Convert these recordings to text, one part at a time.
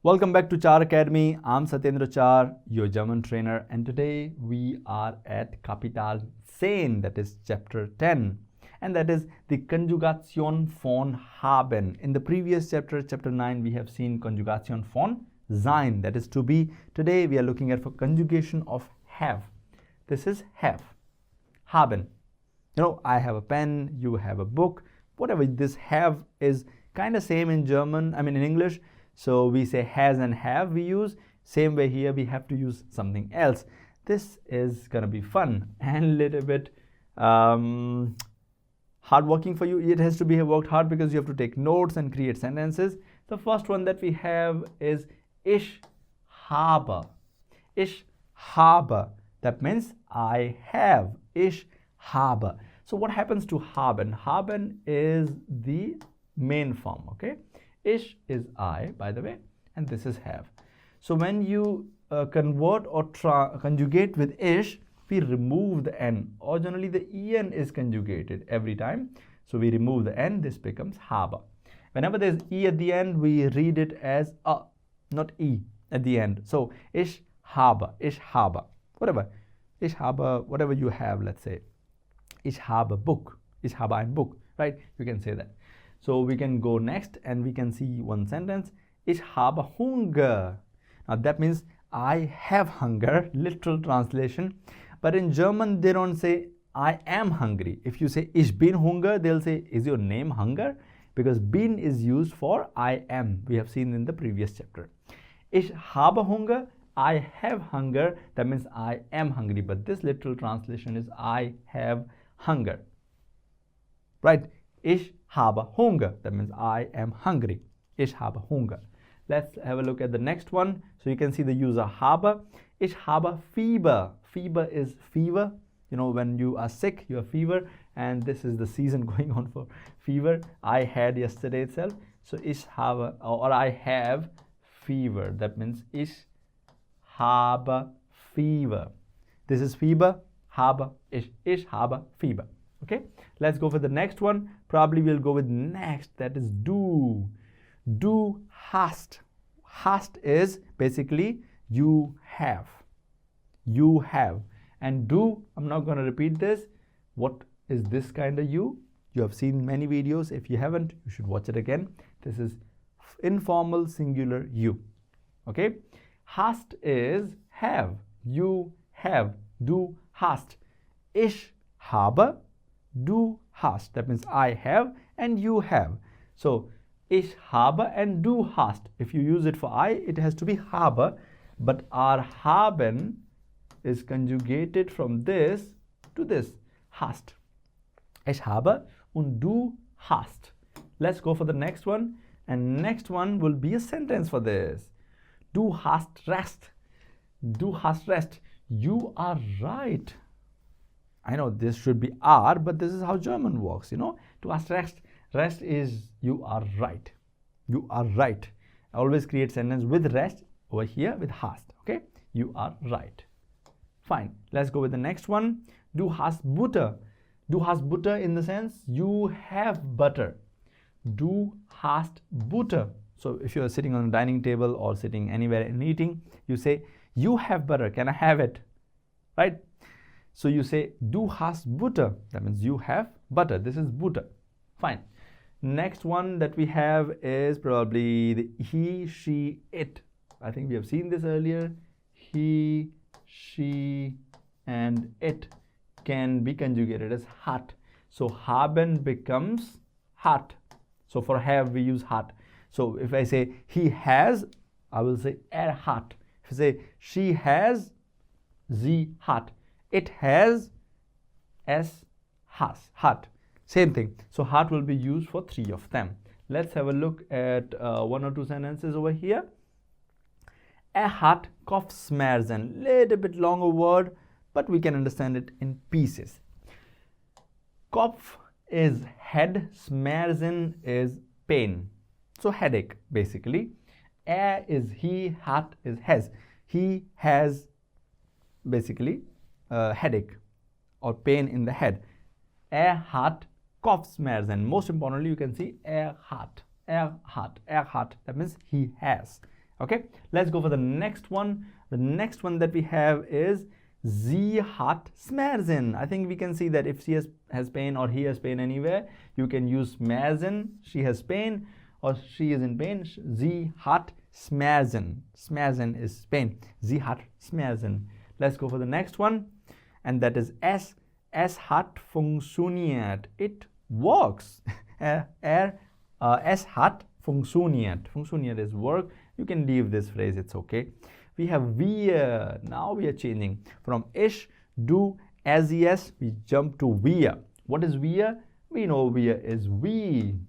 Welcome back to Char Academy. I'm Satyendra Char, your German trainer, and today we are at Kapital 10, that is chapter 10, and that is the Konjugation von haben. In the previous chapter, chapter 9, we have seen Konjugation von sein, that is to be. Today we are looking at for conjugation of have. This is have, haben. You know, I have a pen, you have a book, whatever. This have is kind of same in German, in English. So we say has and have we use. Same way here we have to use something else. This is gonna be fun and a little bit hard working for you. It has to be worked hard because you have to take notes and create sentences. The first one that we have is ich habe. Ich habe. That means I have. Ich habe. So what happens to haben? Haben is the main form, okay? Ich is I, by the way, and this is have. So when you convert or conjugate with ich, we remove the n, or generally the en is conjugated every time. So we remove the n, this becomes habe. Whenever there's e at the end, we read it as a, not e at the end. So ich habe, whatever. Ich habe, whatever you have, let's say. Ich habe Buch, ich habe ein Buch, right? You can say that. So we can go next and we can see one sentence. Ich habe Hunger. Now that means I have hunger, literal translation. But in German, they don't say I am hungry. If you say ich bin Hunger, they'll say, is your name Hunger? Because bin is used for I am. We have seen in the previous chapter. Ich habe Hunger. I have hunger. That means I am hungry. But this literal translation is I have hunger. Right? Ich habe Hunger. That means I am hungry. Ich habe Hunger. Let's have a look at the next one. So you can see the user habe. Ich habe Fieber. Fieber is fever. You know, when you are sick, you have fever. And this is the season going on for fever. I had yesterday itself. So ich habe, or I have fever. That means ich habe Fieber. This is Fieber. Habe. Ich habe Fieber. Okay, let's go for the next one. Probably we'll go with next, that is du. Du hast. Hast is basically you have. You have. And du, I'm not going to repeat this. What is this kind of you? You have seen many videos. If you haven't, you should watch it again. This is informal singular you. Okay, hast is have. You have. Du hast. Ich habe. Du hast. That means I have and you have. So ich habe and du hast. If you use it for I, it has to be habe. But our haben is conjugated from this to this. Hast. Ich habe und du hast. Let's go for the next one. And next one will be a sentence for this. Du hast recht. Du hast recht. You are right. I know this should be are, but this is how German works, you know. Du hast recht. Recht is you are right. You are right. I always create sentence with recht over here with hast. Okay. You are right. Fine. Let's go with the next one. Du hast Butter. Du hast Butter in the sense you have butter. Du hast Butter. So if you are sitting on a dining table or sitting anywhere and eating, you say, you have butter. Can I have it? Right? So you say, du hast Butter. That means you have butter. This is Butter. Fine. Next one that we have is probably the he, she, it. I think we have seen this earlier. He, she, and it can be conjugated as hat. So haben becomes hat. So for have, we use hat. So if I say he has, I will say hat. If I say she has, sie hat. It has, es has, hat. Same thing. So hat will be used for three of them. Let's have a look at one or two sentences over here. Hat Kopfschmerzen. Little bit longer word, but we can understand it in pieces. Kopf is head, Schmerzen is pain. So headache basically. Is he, hat is has. He has basically headache or pain in the head. Hat Kopfschmerzen. Most importantly, you can see hat. That means he has. Okay, let's go for the next one. The next one that we have is Sie hat Schmerzen. I think we can see that if she has pain or he has pain anywhere, you can use Schmerzen. She has pain or she is in pain. Sie hat Schmerzen. Schmerzen is pain. Sie hat Schmerzen. Let's go for the next one, and that is Es hat funktioniert. It works. Es hat funktioniert. Funktioniert is work. You can leave this phrase, it's okay. We have wir. Now we are changing from ich, du, as, yes, we jump to wir. What is wir? We know wir is we.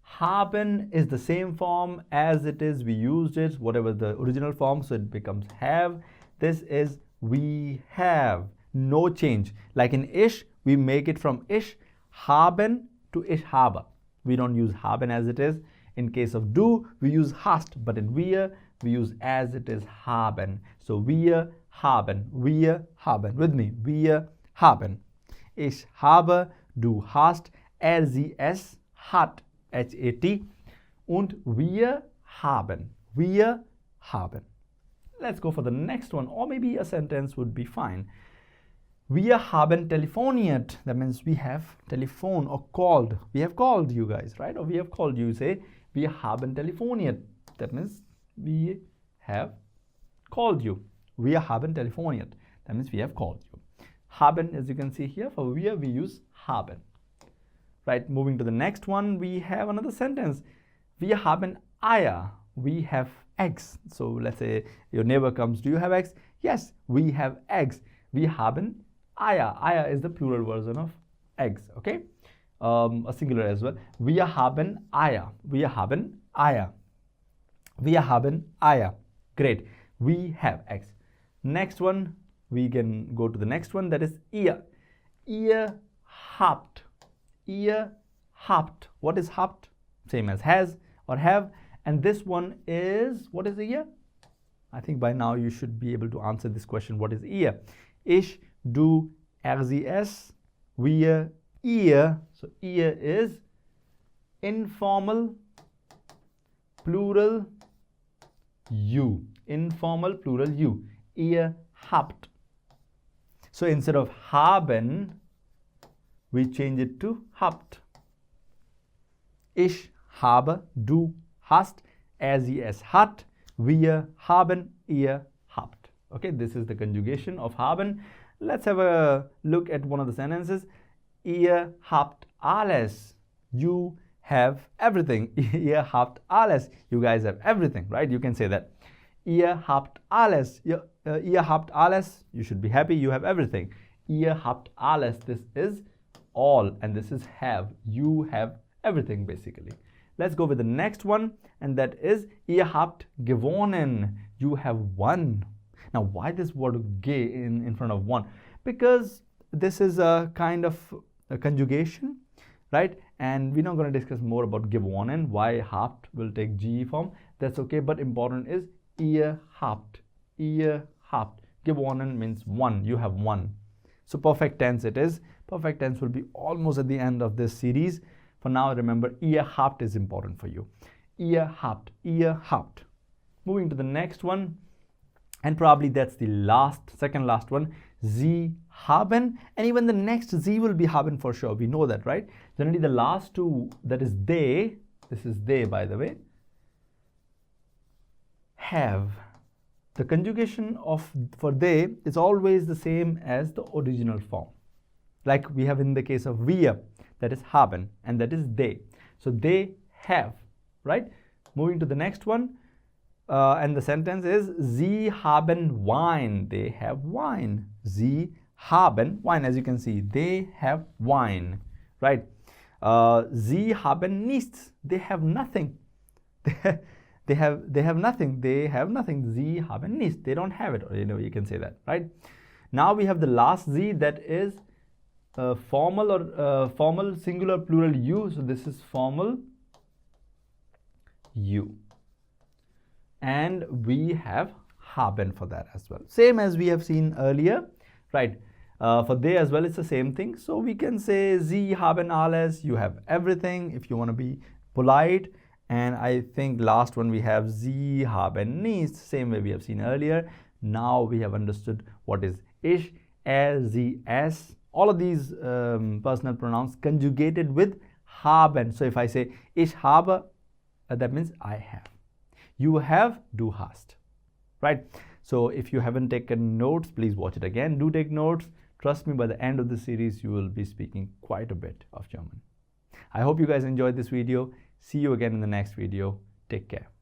Haben is the same form as it is. We used it, whatever the original form, so it becomes have. This is we have. No change. Like in ich, we make it from ich haben to ich habe. We don't use haben as it is. In case of du, we use hast, but in wir, we use as it is haben. So wir haben. With me. Wir haben. Ich habe, du hast, sie, es hat, hat, und wir haben. Wir haben. Let's go for the next one, or maybe a sentence would be fine. Wir haben telefoniert. That means we have telephone or called. We have called you guys, right? Or we have called you. Say, wir haben telefoniert. That means we have called you. Wir haben telefoniert. That means we have called you. Haben, as you can see here, for we use haben. Right, moving to the next one, we have another sentence. Wir haben Eier. We have eggs. So let's say your neighbor comes, do you have eggs? Yes, we have eggs. Wir haben Eier. Eier is the plural version of eggs, okay? A singular as well. Wir haben Eier. Wir haben Eier. Wir haben Eier. Great. We have eggs. Next one, we can go to the next one, that is ihr. Ihr habt. Ihr habt. What is habt? Same as has or have. And this one is, what is ihr? I think by now you should be able to answer this question. What is ihr? Ich, du, sie, es, wir, ihr. So ihr is informal plural you. Informal plural you. Ihr habt. So instead of haben, we change it to habt. Ich habe, du hast, sie, es hat, wir haben, ihr habt. Okay, this is the conjugation of haben. Let's have a look at one of the sentences. Ihr habt alles. You have everything. Ihr habt alles. You guys have everything, right? You can say that. Ihr habt alles. Ihr habt alles. You should be happy. You have everything. Ihr habt alles. This is all, and this is have. You have everything, basically. Let's go with the next one, and that is ihr habt gewonnen. You have won. Now, why this word ge in front of one? Because this is a kind of a conjugation, right? And we're not going to discuss more about gewonnen, why habt will take ge form. That's okay, but important is ihr habt. Ihr habt. Gewonnen means won. You have won. So perfect tense it is. Perfect tense will be almost at the end of this series. For now, remember, ihr habt is important for you. Ihr habt. Ihr habt. Moving to the next one, and probably that's the second last one. Sie haben, and even the next sie will be haben for sure. We know that, right? Generally, the last two, that is they, this is they, by the way, have. The conjugation for they is always the same as the original form. Like we have in the case of wir, that is haben, and that is they. So they have, right? Moving to the next one, and the sentence is Sie haben Wein. They have wine. Sie haben Wein. As you can see, they have wine, right? Sie haben nichts. They have nothing. They have nothing. They have nothing. Sie haben nichts. They don't have it. Or, you can say that, right? Now we have the last sie, that is formal or formal singular plural you. So this is formal you. And we have haben for that as well. Same as we have seen earlier, right? For they as well, it's the same thing. So we can say Sie haben alles. You have everything if you want to be polite. And I think last one we have Sie haben nicht, same way we have seen earlier. Now we have understood what is ich, sie, es. All of these personal pronouns conjugated with haben. So if I say ich habe, that means I have. You have, du hast. Right? So if you haven't taken notes, please watch it again. Do take notes. Trust me, by the end of the series, you will be speaking quite a bit of German. I hope you guys enjoyed this video. See you again in the next video. Take care.